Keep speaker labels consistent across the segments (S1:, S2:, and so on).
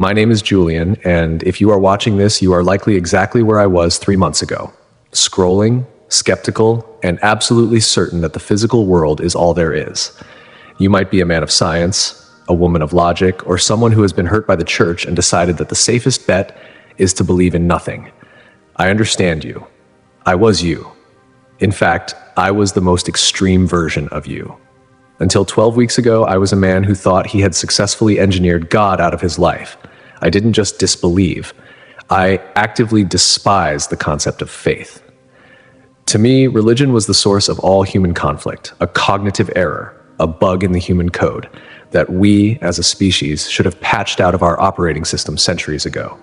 S1: My name is Julian, and if you are watching this, you are likely exactly where I was 3 months ago. Scrolling, skeptical, and absolutely certain that the physical world is all there is. You might be a man of science, a woman of logic, or someone who has been hurt by the church and decided that the safest bet is to believe in nothing. I understand you. I was you. In fact, I was the most extreme version of you. Until 12 weeks ago, I was a man who thought he had successfully engineered God out of his life. I didn't just disbelieve. I actively despised the concept of faith. To me, religion was the source of all human conflict, a cognitive error, a bug in the human code that we, as a species, should have patched out of our operating system centuries ago.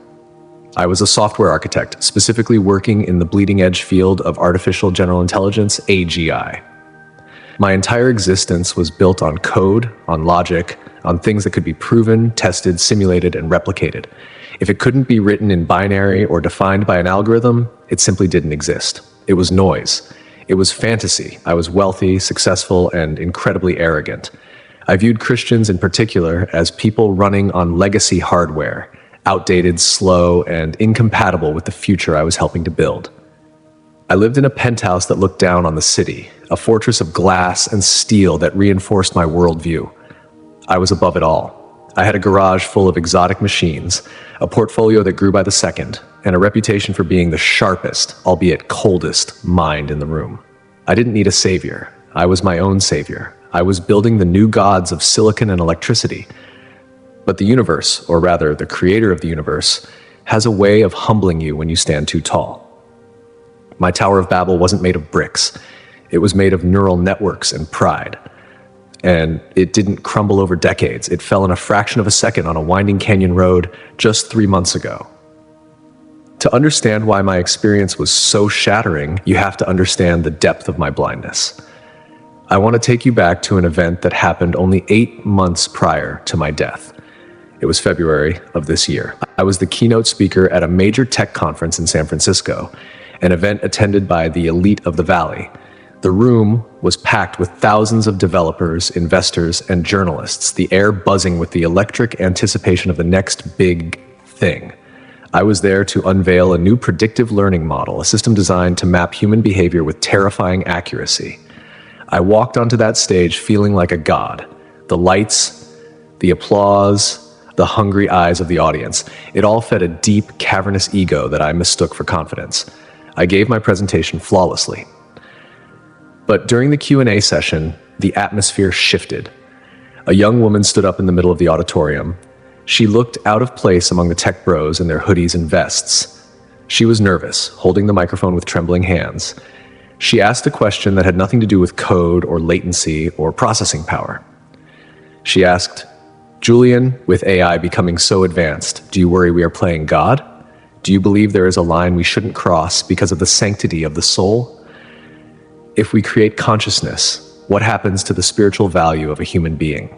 S1: I was a software architect, specifically working in the bleeding-edge field of artificial general intelligence, AGI. My entire existence was built on code, on logic, on things that could be proven, tested, simulated, and replicated. If it couldn't be written in binary or defined by an algorithm, it simply didn't exist. It was noise. It was fantasy. I was wealthy, successful, and incredibly arrogant. I viewed Christians in particular as people running on legacy hardware, outdated, slow, and incompatible with the future I was helping to build. I lived in a penthouse that looked down on the city, a fortress of glass and steel that reinforced my worldview. I was above it all. I had a garage full of exotic machines, a portfolio that grew by the second, and a reputation for being the sharpest, albeit coldest, mind in the room. I didn't need a savior. I was my own savior. I was building the new gods of silicon and electricity. But the universe, or rather the creator of the universe, has a way of humbling you when you stand too tall. My Tower of Babel wasn't made of bricks. It was made of neural networks and pride. And it didn't crumble over decades. It fell in a fraction of a second on a winding canyon road just 3 months ago. To understand why my experience was so shattering, you have to understand the depth of my blindness. I want to take you back to an event that happened only 8 months prior to my death. It was February of this year. I was the keynote speaker at a major tech conference in San Francisco, an event attended by the elite of the Valley. The room was packed with thousands of developers, investors, and journalists, the air buzzing with the electric anticipation of the next big thing. I was there to unveil a new predictive learning model, a system designed to map human behavior with terrifying accuracy. I walked onto that stage feeling like a god. The lights, the applause, the hungry eyes of the audience. It all fed a deep, cavernous ego that I mistook for confidence. I gave my presentation flawlessly. But during the Q&A session, the atmosphere shifted. A young woman stood up in the middle of the auditorium. She looked out of place among the tech bros in their hoodies and vests. She was nervous, holding the microphone with trembling hands. She asked a question that had nothing to do with code or latency or processing power. She asked, "Julian, with AI becoming so advanced, do you worry we are playing God? Do you believe there is a line we shouldn't cross because of the sanctity of the soul? If we create consciousness, what happens to the spiritual value of a human being?"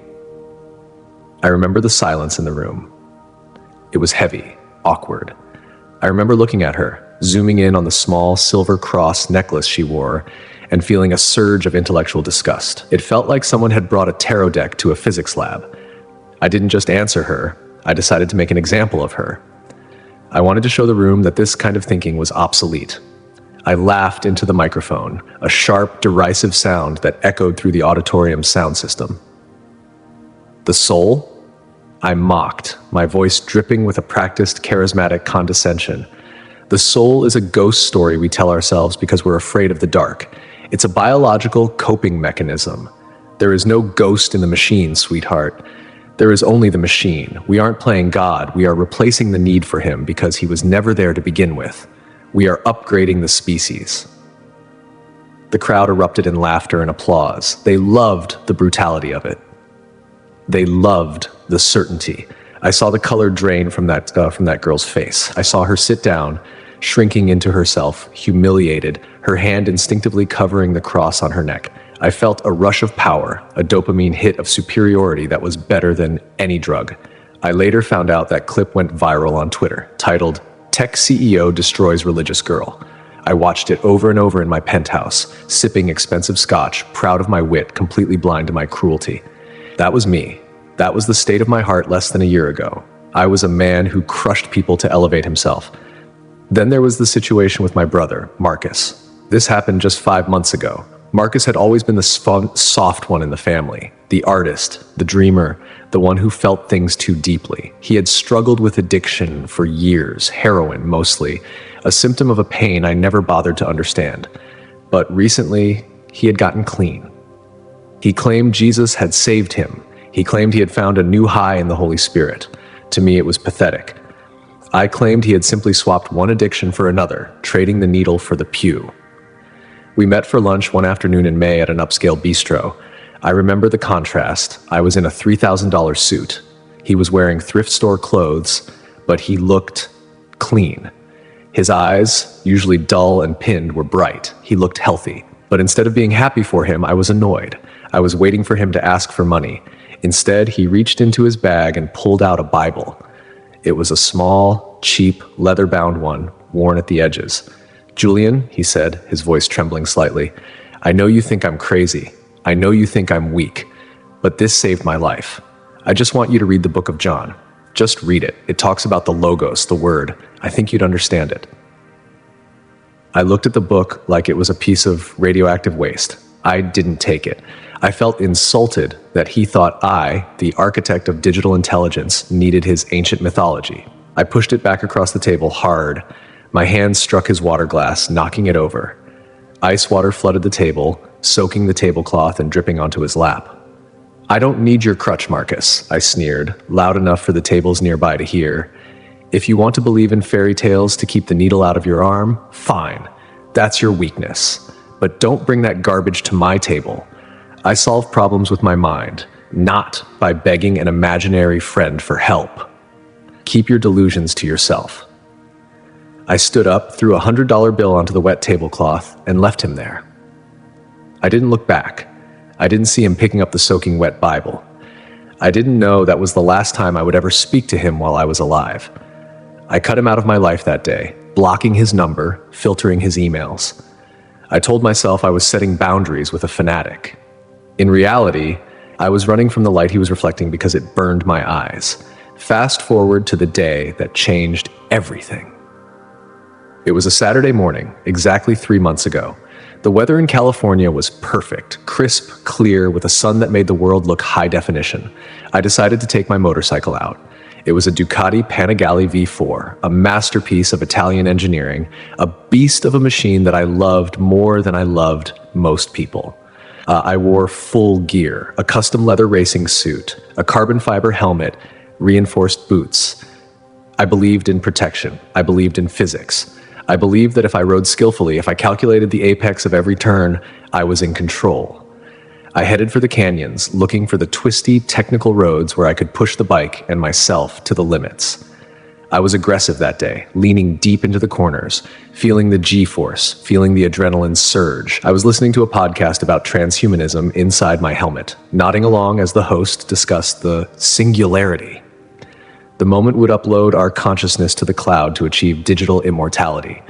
S1: I remember the silence in the room. It was heavy, awkward. I remember looking at her, zooming in on the small silver cross necklace she wore, and feeling a surge of intellectual disgust. It felt like someone had brought a tarot deck to a physics lab. I didn't just answer her, I decided to make an example of her. I wanted to show the room that this kind of thinking was obsolete. I laughed into the microphone, a sharp, derisive sound that echoed through the auditorium's sound system. The soul? I mocked, my voice dripping with a practiced, charismatic condescension. The soul is a ghost story we tell ourselves because we're afraid of the dark. It's a biological coping mechanism. There is no ghost in the machine, sweetheart. There is only the machine. We aren't playing God. We are replacing the need for him because he was never there to begin with. We are upgrading the species. The crowd erupted in laughter and applause. They loved the brutality of it. They loved the certainty. I saw the color drain from that girl's face. I saw her sit down, shrinking into herself, humiliated, her hand instinctively covering the cross on her neck. I felt a rush of power, a dopamine hit of superiority that was better than any drug. I later found out that clip went viral on Twitter, titled, "Tech CEO Destroys Religious Girl." I watched it over and over in my penthouse, sipping expensive scotch, proud of my wit, completely blind to my cruelty. That was me. That was the state of my heart less than a year ago. I was a man who crushed people to elevate himself. Then there was the situation with my brother, Marcus. This happened just 5 months ago. Marcus had always been the soft one in the family, the artist, the dreamer, the one who felt things too deeply. He had struggled with addiction for years, heroin mostly, a symptom of a pain I never bothered to understand. But recently, he had gotten clean. He claimed Jesus had saved him. He claimed he had found a new high in the Holy Spirit. To me, it was pathetic. I claimed he had simply swapped one addiction for another, trading the needle for the pew. We met for lunch one afternoon in May at an upscale bistro. I remember the contrast. I was in a $3,000 suit. He was wearing thrift store clothes, but he looked clean. His eyes, usually dull and pinned, were bright. He looked healthy. But instead of being happy for him, I was annoyed. I was waiting for him to ask for money. Instead, he reached into his bag and pulled out a Bible. It was a small, cheap, leather-bound one, worn at the edges. "Julian," he said, his voice trembling slightly, "I know you think I'm crazy. I know you think I'm weak. But this saved my life. I just want you to read the book of John. Just read it. It talks about the Logos, the Word. I think you'd understand it." I looked at the book like it was a piece of radioactive waste. I didn't take it. I felt insulted that he thought I, the architect of digital intelligence, needed his ancient mythology. I pushed it back across the table hard. My hand struck his water glass, knocking it over. Ice water flooded the table, soaking the tablecloth and dripping onto his lap. "I don't need your crutch, Marcus," I sneered, loud enough for the tables nearby to hear. "If you want to believe in fairy tales to keep the needle out of your arm, fine. That's your weakness. But don't bring that garbage to my table. I solve problems with my mind, not by begging an imaginary friend for help. Keep your delusions to yourself." I stood up, threw a $100 bill onto the wet tablecloth, and left him there. I didn't look back. I didn't see him picking up the soaking wet Bible. I didn't know that was the last time I would ever speak to him while I was alive. I cut him out of my life that day, blocking his number, filtering his emails. I told myself I was setting boundaries with a fanatic. In reality, I was running from the light he was reflecting because it burned my eyes. Fast forward to the day that changed everything. It was a Saturday morning, exactly 3 months ago. The weather in California was perfect, crisp, clear, with a sun that made the world look high definition. I decided to take my motorcycle out. It was a Ducati Panigale V4, a masterpiece of Italian engineering, a beast of a machine that I loved more than I loved most people. I wore full gear, a custom leather racing suit, a carbon fiber helmet, reinforced boots. I believed in protection. I believed in physics. I believed that if I rode skillfully, if I calculated the apex of every turn, I was in control. I headed for the canyons, looking for the twisty, technical roads where I could push the bike and myself to the limits. I was aggressive that day, leaning deep into the corners, feeling the G-force, feeling the adrenaline surge. I was listening to a podcast about transhumanism inside my helmet, nodding along as the host discussed the singularity. The moment would upload our consciousness to the cloud to achieve digital immortality.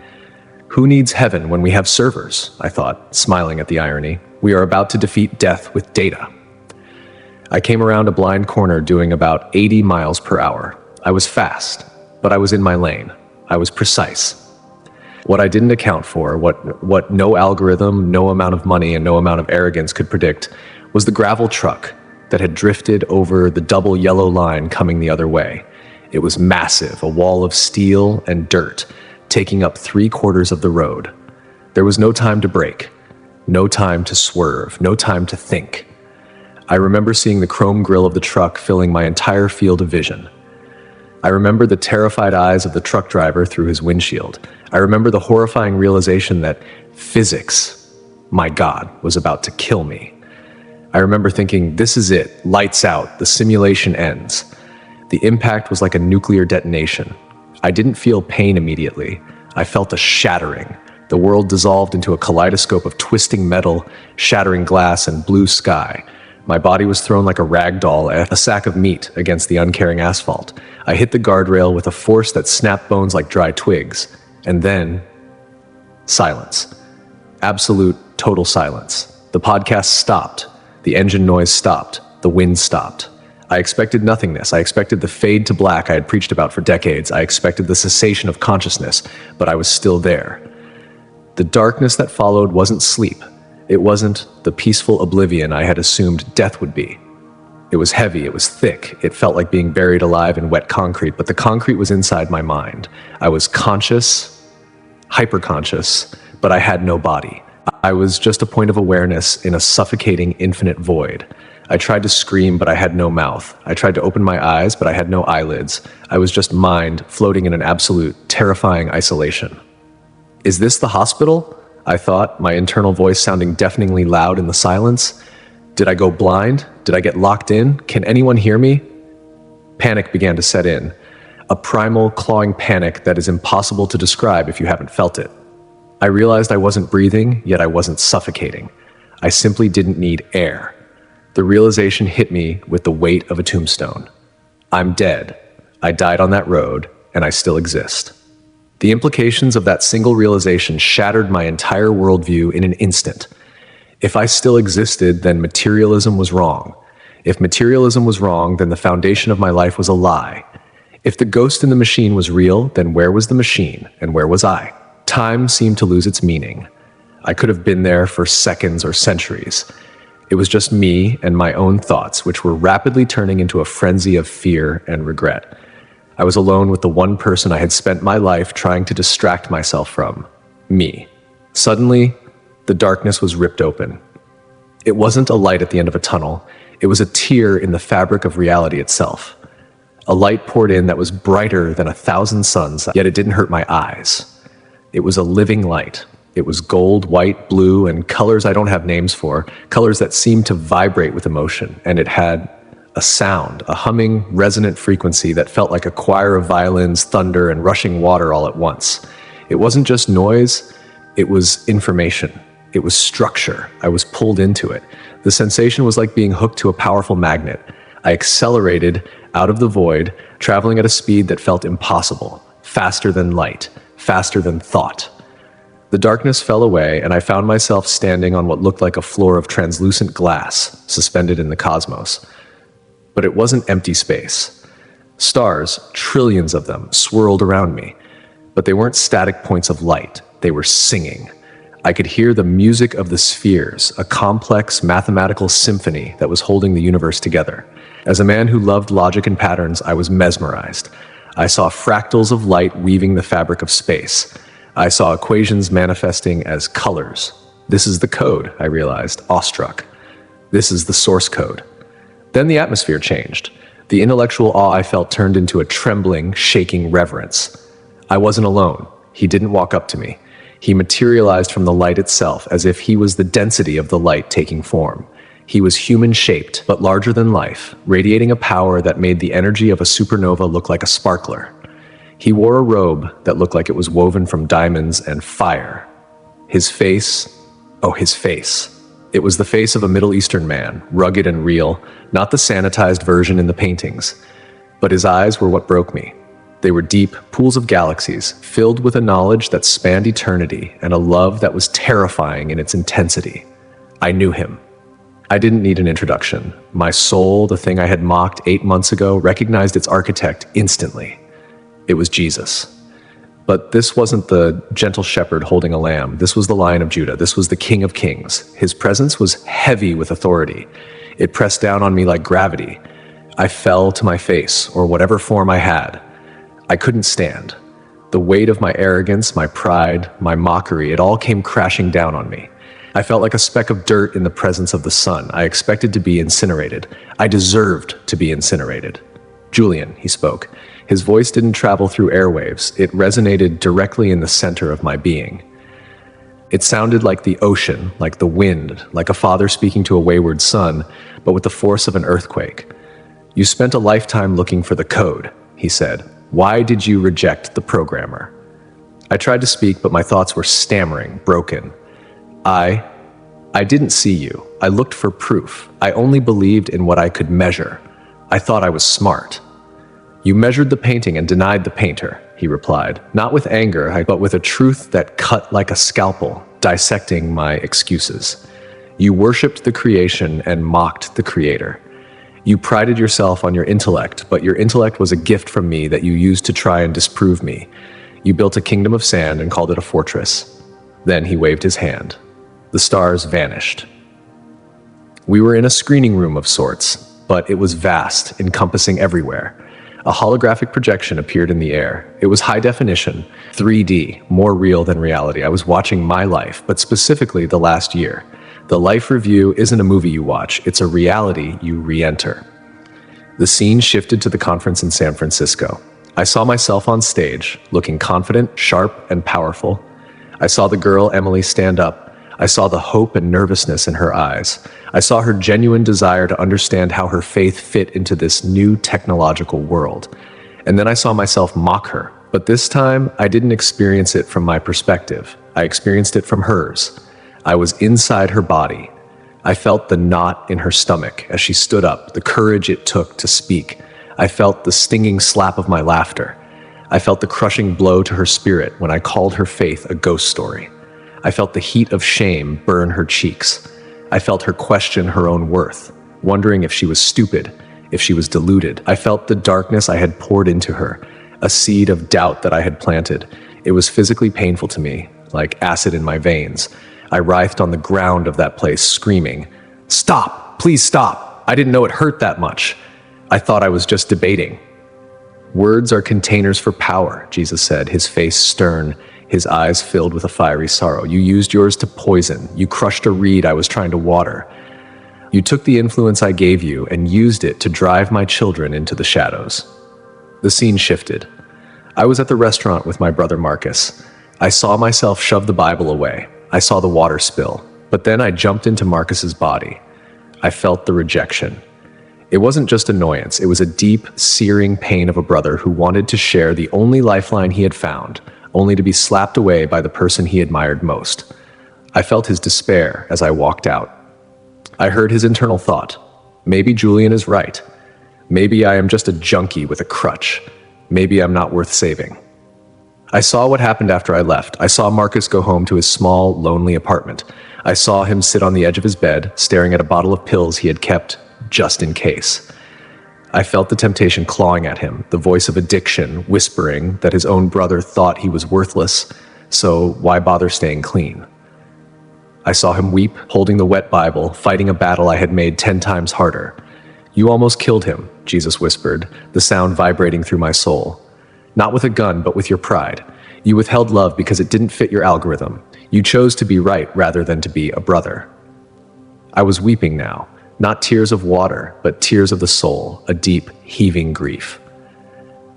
S1: Who needs heaven when we have servers? I thought, smiling at the irony. We are about to defeat death with data. I came around a blind corner doing about 80 miles per hour. I was fast, but I was in my lane. I was precise. What I didn't account for, what no algorithm, no amount of money, and no amount of arrogance could predict, was the gravel truck that had drifted over the double yellow line coming the other way. It was massive, a wall of steel and dirt, taking up 3/4 of the road. There was no time to brake, no time to swerve, no time to think. I remember seeing the chrome grille of the truck filling my entire field of vision. I remember the terrified eyes of the truck driver through his windshield. I remember the horrifying realization that physics, my God, was about to kill me. I remember thinking, this is it, lights out, the simulation ends. The impact was like a nuclear detonation. I didn't feel pain immediately. I felt a shattering. The world dissolved into a kaleidoscope of twisting metal, shattering glass, and blue sky. My body was thrown like a rag doll, a sack of meat against the uncaring asphalt. I hit the guardrail with a force that snapped bones like dry twigs. And then, silence. Absolute, total silence. The podcast stopped. The engine noise stopped. The wind stopped. I expected nothingness. I expected the fade to black I had preached about for decades. I expected the cessation of consciousness, but I was still there. The darkness that followed wasn't sleep. It wasn't the peaceful oblivion I had assumed death would be. It was heavy, it was thick, it felt like being buried alive in wet concrete, but the concrete was inside my mind. I was conscious, hyperconscious, but I had no body. I was just a point of awareness in a suffocating infinite void. I tried to scream, but I had no mouth. I tried to open my eyes, but I had no eyelids. I was just mind floating in an absolute, terrifying isolation. Is this the hospital? I thought, my internal voice sounding deafeningly loud in the silence. Did I go blind? Did I get locked in? Can anyone hear me? Panic began to set in. A primal, clawing panic that is impossible to describe if you haven't felt it. I realized I wasn't breathing, yet I wasn't suffocating. I simply didn't need air. The realization hit me with the weight of a tombstone. I'm dead. I died on that road, and I still exist. The implications of that single realization shattered my entire worldview in an instant. If I still existed, then materialism was wrong. If materialism was wrong, then the foundation of my life was a lie. If the ghost in the machine was real, then where was the machine, and where was I? Time seemed to lose its meaning. I could have been there for seconds or centuries. It was just me and my own thoughts, which were rapidly turning into a frenzy of fear and regret. I was alone with the one person I had spent my life trying to distract myself from, me. Suddenly, the darkness was ripped open. It wasn't a light at the end of a tunnel. It was a tear in the fabric of reality itself. A light poured in that was brighter than 1,000 suns, yet it didn't hurt my eyes. It was a living light. It was gold, white, blue, and colors I don't have names for, colors that seemed to vibrate with emotion, and it had a sound, a humming, resonant frequency that felt like a choir of violins, thunder, and rushing water all at once. It wasn't just noise, it was information. It was structure. I was pulled into it. The sensation was like being hooked to a powerful magnet. I accelerated out of the void, traveling at a speed that felt impossible, faster than light, faster than thought. The darkness fell away, and I found myself standing on what looked like a floor of translucent glass, suspended in the cosmos. But it wasn't empty space. Stars, trillions of them, swirled around me. But they weren't static points of light. They were singing. I could hear the music of the spheres, a complex mathematical symphony that was holding the universe together. As a man who loved logic and patterns, I was mesmerized. I saw fractals of light weaving the fabric of space. I saw equations manifesting as colors. This is the code, I realized, awestruck. This is the source code. Then the atmosphere changed. The intellectual awe I felt turned into a trembling, shaking reverence. I wasn't alone. He didn't walk up to me. He materialized from the light itself, as if he was the density of the light taking form. He was human-shaped, but larger than life, radiating a power that made the energy of a supernova look like a sparkler. He wore a robe that looked like it was woven from diamonds and fire. His face, oh, his face. It was the face of a Middle Eastern man, rugged and real, not the sanitized version in the paintings. But his eyes were what broke me. They were deep pools of galaxies, filled with a knowledge that spanned eternity and a love that was terrifying in its intensity. I knew him. I didn't need an introduction. My soul, the thing I had mocked 8 months ago, recognized its architect instantly. It was Jesus. But this wasn't the gentle shepherd holding a lamb. This was the Lion of Judah. This was the King of Kings. His presence was heavy with authority. It pressed down on me like gravity. I fell to my face, or whatever form I had. I couldn't stand. The weight of my arrogance, my pride, my mockery, it all came crashing down on me. I felt like a speck of dirt in the presence of the sun. I expected to be incinerated. I deserved to be incinerated. Julian, he spoke. His voice didn't travel through airwaves. It resonated directly in the center of my being. It sounded like the ocean, like the wind, like a father speaking to a wayward son, but with the force of an earthquake. You spent a lifetime looking for the code, he said. Why did you reject the programmer? I tried to speak, but my thoughts were stammering, broken. I didn't see you. I looked for proof. I only believed in what I could measure. I thought I was smart. You measured the painting and denied the painter, he replied, not with anger, but with a truth that cut like a scalpel, dissecting my excuses. You worshipped the creation and mocked the creator. You prided yourself on your intellect, but your intellect was a gift from me that you used to try and disprove me. You built a kingdom of sand and called it a fortress. Then he waved his hand. The stars vanished. We were in a screening room of sorts, but it was vast, encompassing everywhere. A holographic projection appeared in the air. It was high definition, 3D, more real than reality. I was watching my life, but specifically the last year. The life review isn't a movie you watch, it's a reality you re-enter. The scene shifted to the conference in San Francisco. I saw myself on stage, looking confident, sharp, and powerful. I saw the girl Emily stand up. I saw the hope and nervousness in her eyes. I saw her genuine desire to understand how her faith fit into this new technological world. And then I saw myself mock her. But this time, I didn't experience it from my perspective. I experienced it from hers. I was inside her body. I felt the knot in her stomach as she stood up, the courage it took to speak. I felt the stinging slap of my laughter. I felt the crushing blow to her spirit when I called her faith a ghost story. I felt the heat of shame burn her cheeks. I felt her question her own worth, wondering if she was stupid, if she was deluded. I felt the darkness I had poured into her, a seed of doubt that I had planted. It was physically painful to me, like acid in my veins. I writhed on the ground of that place, screaming, "Stop! Please stop! I didn't know it hurt that much. I thought I was just debating." "Words are containers for power," Jesus said, his face stern, his eyes filled with a fiery sorrow. "You used yours to poison. You crushed a reed I was trying to water. You took the influence I gave you and used it to drive my children into the shadows." The scene shifted. I was at the restaurant with my brother Marcus. I saw myself shove the Bible away. I saw the water spill. But then I jumped into Marcus's body. I felt the rejection. It wasn't just annoyance. It was a deep, searing pain of a brother who wanted to share the only lifeline he had found, only to be slapped away by the person he admired most. I felt his despair as I walked out. I heard his internal thought. Maybe Julian is right. Maybe I am just a junkie with a crutch. Maybe I'm not worth saving. I saw what happened after I left. I saw Marcus go home to his small, lonely apartment. I saw him sit on the edge of his bed, staring at a bottle of pills he had kept just in case. I felt the temptation clawing at him, the voice of addiction whispering that his own brother thought he was worthless, so why bother staying clean? I saw him weep, holding the wet Bible, fighting a battle I had made 10 times harder. "You almost killed him," Jesus whispered, the sound vibrating through my soul. "Not with a gun, but with your pride. You withheld love because it didn't fit your algorithm. You chose to be right rather than to be a brother." I was weeping now. Not tears of water, but tears of the soul, a deep, heaving grief.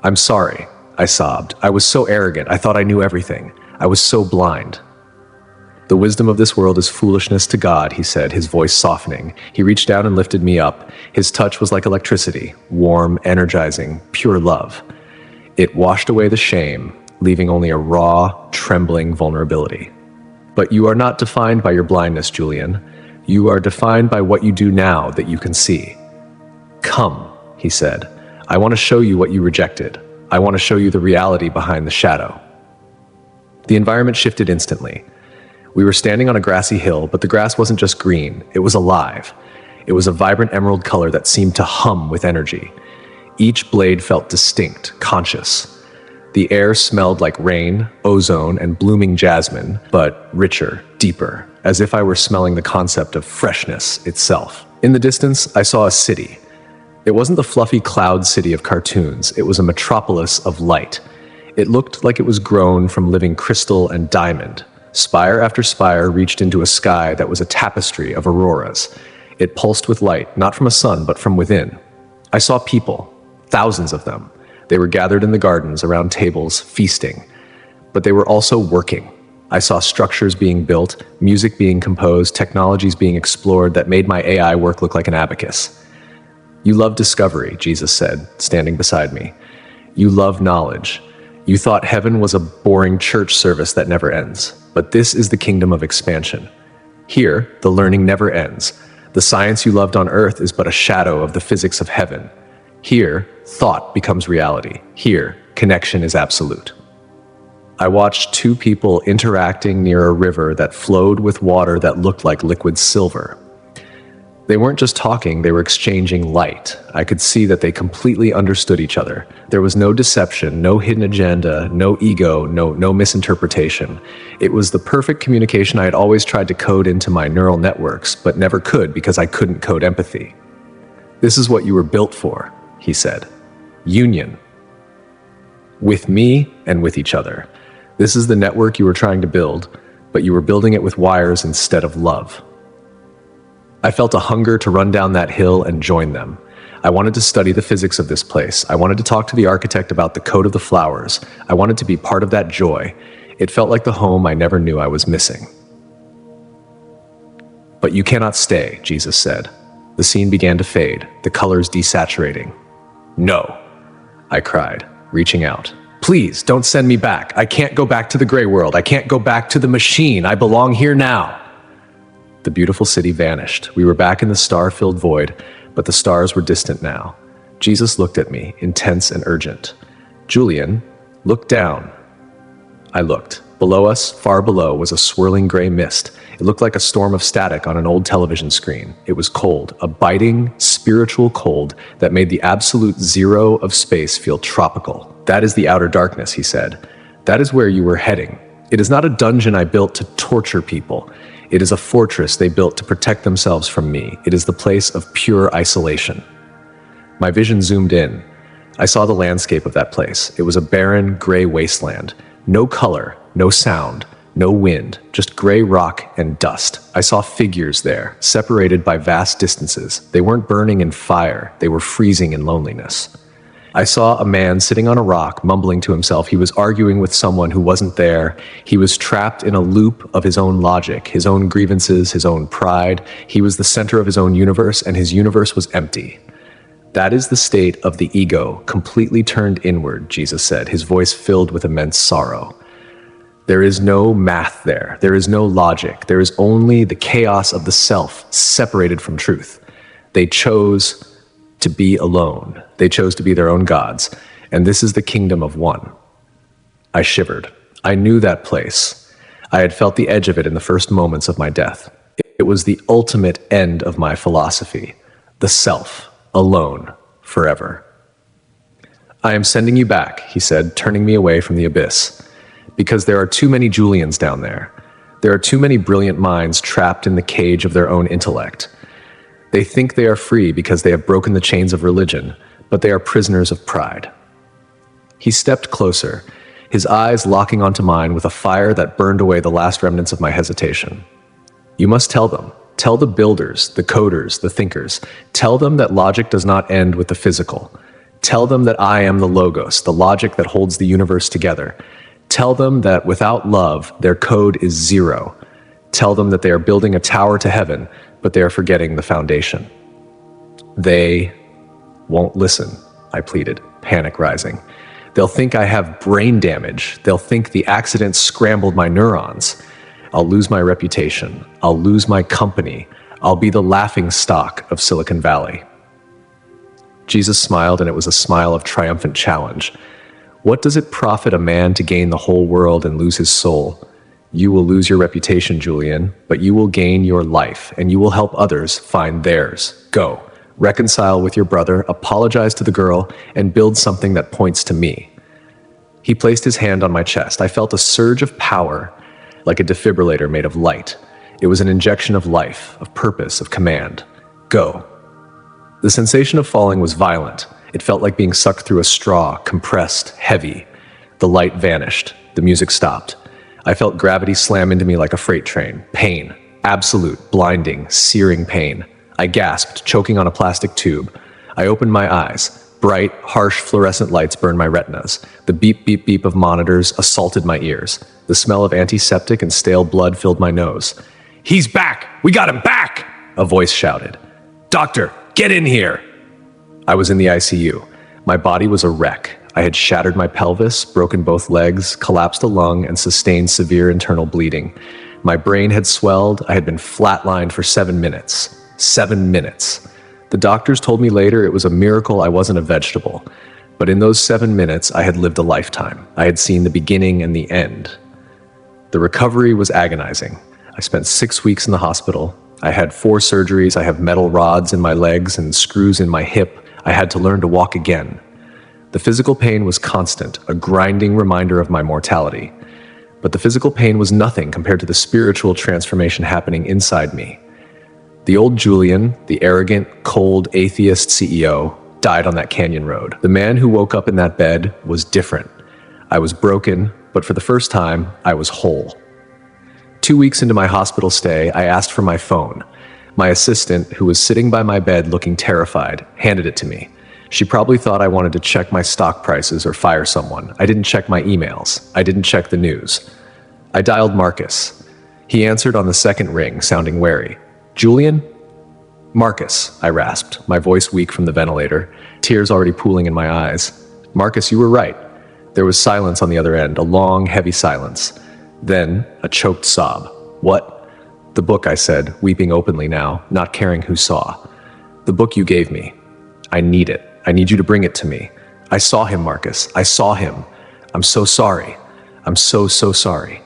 S1: "I'm sorry," I sobbed. "I was so arrogant. I thought I knew everything. I was so blind." "The wisdom of this world is foolishness to God," he said, his voice softening. He reached down and lifted me up. His touch was like electricity, warm, energizing, pure love. It washed away the shame, leaving only a raw, trembling vulnerability. "But you are not defined by your blindness, Julian. You are defined by what you do now that you can see." "Come," he said. "I want to show you what you rejected. I want to show you the reality behind the shadow." The environment shifted instantly. We were standing on a grassy hill, but the grass wasn't just green, it was alive. It was a vibrant emerald color that seemed to hum with energy. Each blade felt distinct, conscious. The air smelled like rain, ozone, and blooming jasmine, but richer, deeper, as if I were smelling the concept of freshness itself. In the distance, I saw a city. It wasn't the fluffy cloud city of cartoons, it was a metropolis of light. It looked like it was grown from living crystal and diamond. Spire after spire reached into a sky that was a tapestry of auroras. It pulsed with light, not from a sun, but from within. I saw people, thousands of them. They were gathered in the gardens around tables, feasting. But they were also working. I saw structures being built, music being composed, technologies being explored that made my AI work look like an abacus. "You love discovery," Jesus said, standing beside me. "You love knowledge. You thought heaven was a boring church service that never ends. But this is the kingdom of expansion. Here, the learning never ends. The science you loved on earth is but a shadow of the physics of heaven. Here, thought becomes reality. Here, connection is absolute." I watched two people interacting near a river that flowed with water that looked like liquid silver. They weren't just talking, they were exchanging light. I could see that they completely understood each other. There was no deception, no hidden agenda, no ego, no misinterpretation. It was the perfect communication I had always tried to code into my neural networks, but never could because I couldn't code empathy. "This is what you were built for," he said. "Union. With me and with each other. This is the network you were trying to build, but you were building it with wires instead of love." I felt a hunger to run down that hill and join them. I wanted to study the physics of this place. I wanted to talk to the architect about the code of the flowers. I wanted to be part of that joy. It felt like the home I never knew I was missing. "But you cannot stay," Jesus said. The scene began to fade, the colors desaturating. "No," I cried, reaching out. "Please, don't send me back. I can't go back to the gray world. I can't go back to the machine. I belong here now." The beautiful city vanished. We were back in the star-filled void, but the stars were distant now. Jesus looked at me, intense and urgent. "Julian, look down." I looked. Below us, far below, was a swirling gray mist. It looked like a storm of static on an old television screen. It was cold, a biting, spiritual cold that made the absolute zero of space feel tropical. "That is the outer darkness," he said. "That is where you were heading. It is not a dungeon I built to torture people. It is a fortress they built to protect themselves from me. It is the place of pure isolation." My vision zoomed in. I saw the landscape of that place. It was a barren, gray wasteland. No color, no sound, no wind, just gray rock and dust. I saw figures there, separated by vast distances. They weren't burning in fire, they were freezing in loneliness. I saw a man sitting on a rock, mumbling to himself. He was arguing with someone who wasn't there. He was trapped in a loop of his own logic, his own grievances, his own pride. He was the center of his own universe, and his universe was empty. "That is the state of the ego, completely turned inward," Jesus said, his voice filled with immense sorrow. "There is no math there. There is no logic. There is only the chaos of the self, separated from truth. They chose to be alone. They chose to be their own gods, and this is the kingdom of one." I shivered. I knew that place. I had felt the edge of it in the first moments of my death. It was the ultimate end of my philosophy. The self, alone, forever. "I am sending you back," he said, turning me away from the abyss, "because there are too many Julians down there. There are too many brilliant minds trapped in the cage of their own intellect. They think they are free because they have broken the chains of religion, but they are prisoners of pride." He stepped closer, his eyes locking onto mine with a fire that burned away the last remnants of my hesitation. "You must tell them. Tell the builders, the coders, the thinkers. Tell them that logic does not end with the physical. Tell them that I am the logos, the logic that holds the universe together. Tell them that without love, their code is zero. Tell them that they are building a tower to heaven, but they are forgetting the foundation." "They won't listen," I pleaded, panic rising. "They'll think I have brain damage. They'll think the accident scrambled my neurons. I'll lose my reputation. I'll lose my company. I'll be the laughing stock of Silicon Valley." Jesus smiled, and it was a smile of triumphant challenge. "What does it profit a man to gain the whole world and lose his soul? You will lose your reputation, Julian, but you will gain your life, and you will help others find theirs. Go, reconcile with your brother, apologize to the girl, and build something that points to me." He placed his hand on my chest. I felt a surge of power, like a defibrillator made of light. It was an injection of life, of purpose, of command. "Go." The sensation of falling was violent. It felt like being sucked through a straw, compressed, heavy. The light vanished. The music stopped. I felt gravity slam into me like a freight train. Pain. Absolute, blinding, searing pain. I gasped, choking on a plastic tube. I opened my eyes. Bright, harsh fluorescent lights burned my retinas. The beep, beep, beep of monitors assaulted my ears. The smell of antiseptic and stale blood filled my nose. "He's back! We got him back!" a voice shouted. "Doctor, get in here!" I was in the ICU. My body was a wreck. I had shattered my pelvis, broken both legs, collapsed a lung, and sustained severe internal bleeding. My brain had swelled. I had been flatlined for 7 minutes. 7 minutes. The doctors told me later it was a miracle I wasn't a vegetable. But in those 7 minutes, I had lived a lifetime. I had seen the beginning and the end. The recovery was agonizing. I spent 6 weeks in the hospital. I had 4 surgeries, I have metal rods in my legs and screws in my hip. I had to learn to walk again. The physical pain was constant, a grinding reminder of my mortality. But the physical pain was nothing compared to the spiritual transformation happening inside me. The old Julian, the arrogant, cold, atheist CEO, died on that canyon road. The man who woke up in that bed was different. I was broken, but for the first time, I was whole. 2 weeks into my hospital stay, I asked for my phone. My assistant, who was sitting by my bed looking terrified, handed it to me. She probably thought I wanted to check my stock prices or fire someone. I didn't check my emails. I didn't check the news. I dialed Marcus. He answered on the second ring, sounding wary. Julian? Marcus, I rasped, my voice weak from the ventilator, tears already pooling in my eyes. Marcus, you were right. There was silence on the other end, a long, heavy silence. Then, a choked sob. What? The book, I said, weeping openly now, not caring who saw. The book you gave me. I need it. I need you to bring it to me. I saw him, Marcus. I saw him. I'm so sorry. I'm so sorry.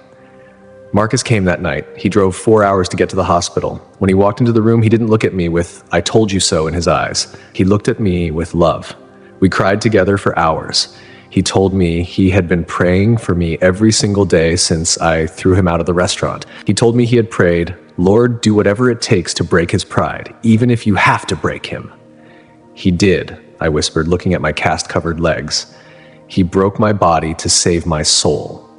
S1: Marcus came that night. He drove 4 hours to get to the hospital. When he walked into the room, he didn't look at me with, I told you so in his eyes. He looked at me with love. We cried together for hours. He told me he had been praying for me every single day since I threw him out of the restaurant. He told me he had prayed, Lord, do whatever it takes to break his pride, even if you have to break him. He did, I whispered, looking at my cast-covered legs. He broke my body to save my soul.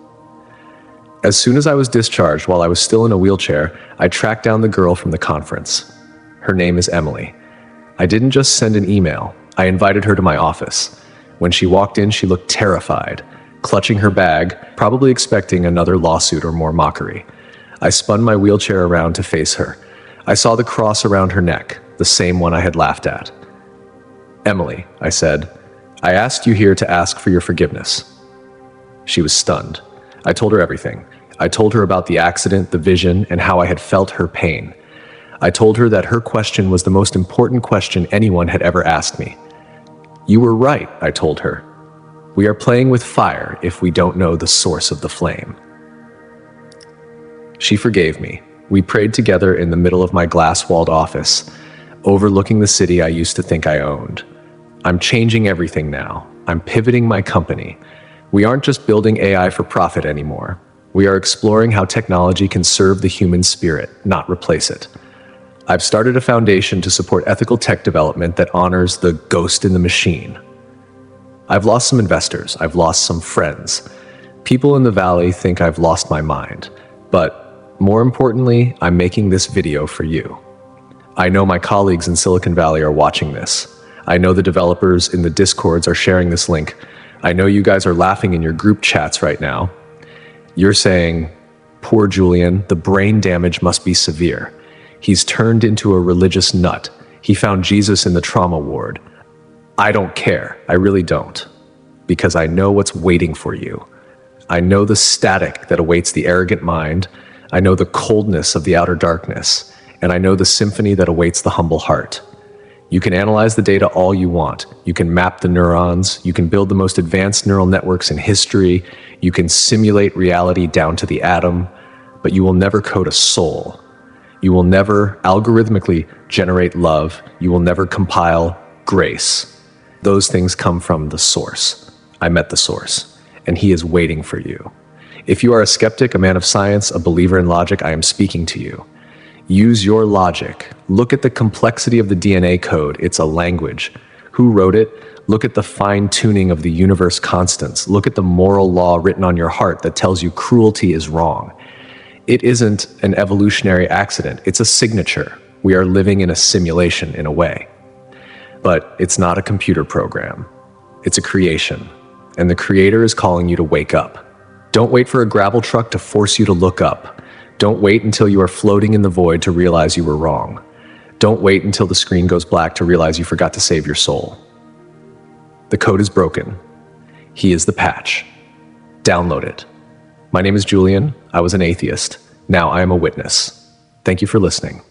S1: As soon as I was discharged, while I was still in a wheelchair, I tracked down the girl from the conference. Her name is Emily. I didn't just send an email. I invited her to my office. When she walked in, she looked terrified, clutching her bag, probably expecting another lawsuit or more mockery. I spun my wheelchair around to face her. I saw the cross around her neck, the same one I had laughed at. Emily, I said, I asked you here to ask for your forgiveness. She was stunned. I told her everything. I told her about the accident, the vision, and how I had felt her pain. I told her that her question was the most important question anyone had ever asked me. You were right, I told her. We are playing with fire if we don't know the source of the flame. She forgave me. We prayed together in the middle of my glass-walled office, overlooking the city I used to think I owned. I'm changing everything now. I'm pivoting my company. We aren't just building AI for profit anymore. We are exploring how technology can serve the human spirit, not replace it. I've started a foundation to support ethical tech development that honors the ghost in the machine. I've lost some investors. I've lost some friends. People in the valley think I've lost my mind. But more importantly, I'm making this video for you. I know my colleagues in Silicon Valley are watching this. I know the developers in the Discords are sharing this link. I know you guys are laughing in your group chats right now. You're saying, poor Julian, the brain damage must be severe. He's turned into a religious nut. He found Jesus in the trauma ward. I don't care. I really don't. Because I know what's waiting for you. I know the static that awaits the arrogant mind. I know the coldness of the outer darkness. And I know the symphony that awaits the humble heart. You can analyze the data all you want. You can map the neurons. You can build the most advanced neural networks in history. You can simulate reality down to the atom. But you will never code a soul. You will never algorithmically generate love. You will never compile grace. Those things come from the source. I met the source, and he is waiting for you. If you are a skeptic, a man of science, a believer in logic, I am speaking to you. Use your logic. Look at the complexity of the DNA code. It's a language. Who wrote it? Look at the fine-tuning of the universe constants. Look at the moral law written on your heart that tells you cruelty is wrong. It isn't an evolutionary accident. It's a signature. We are living in a simulation in a way. But it's not a computer program. It's a creation. And the creator is calling you to wake up. Don't wait for a gravel truck to force you to look up. Don't wait until you are floating in the void to realize you were wrong. Don't wait until the screen goes black to realize you forgot to save your soul. The code is broken. He is the patch. Download it. My name is Julian. I was an atheist. Now I am a witness. Thank you for listening.